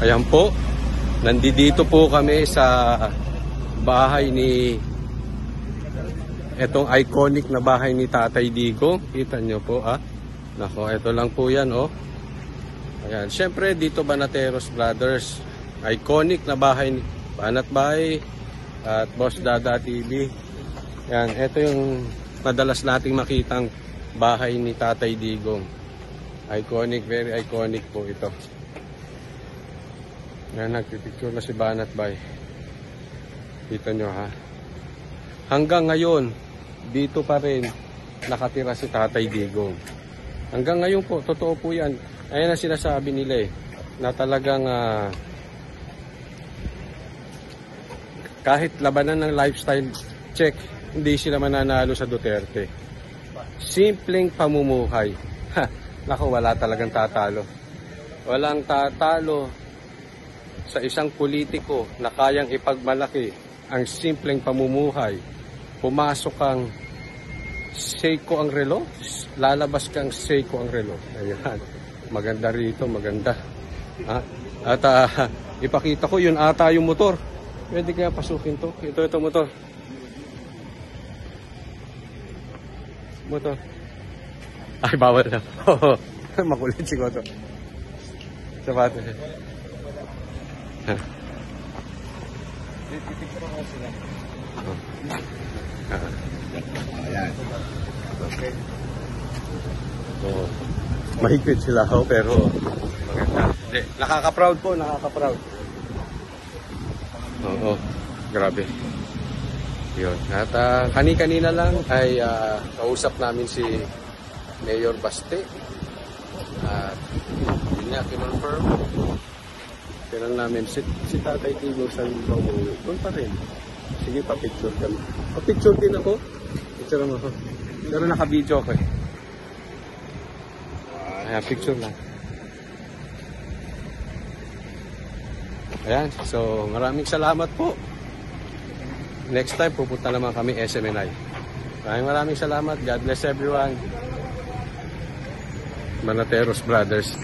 Ayan po, nandito po kami sa bahay ni, etong iconic na bahay ni Tatay Digong. Kita nyo po Nako, ito lang po yan Ayan, syempre dito Banateros Brothers. Iconic na bahay ni Banat Bay at Boss Dada TV. Yan, ito yung madalas nating makitang bahay ni Tatay Digong. Iconic, very iconic po ito. Yan, nagpipicture na si Banat Bay. Kita nyo Hanggang ngayon, dito pa rin nakatira si Tatay Digong. Hanggang ngayon po, totoo po yan. Ayan ang sinasabi nila na talagang kahit labanan ng lifestyle check, hindi sila mananalo sa Duterte. Simpleng pamumuhay. Naku, wala talagang tatalo. Walang tatalo sa isang politiko na kayang ipagmalaki ang simpleng pamumuhay. Pumasok kang Seiko ang relo, lalabas kang Seiko ang relo. Ayan, maganda rito, maganda. At ipakita ko, yun ata yung motor. Pwede kaya pasukin to? Ito motor. Motor. Ay, bawal na. Makulit siguro to. Sapatos. Ayan. Okay. So, mahigpit sila pero maganda. Nakaka-proud po, nakaka-proud. Oo, grabe. Yun. At kani-kanina lang ay kausap namin si Mayor Baste. At yun nga, kinonfirm. Tinanong namin, si Tatay Digong saan ba umuwi? Doon pa rin. Sige, pa-picture kami. Pa-picture din ako. Picture mo ako. Pero naka-video ako Ayan, picture lang. Ayan, so maraming salamat po. Next time, pupunta naman kami SMNI. Maraming salamat. God bless everyone. Banateros Brothers.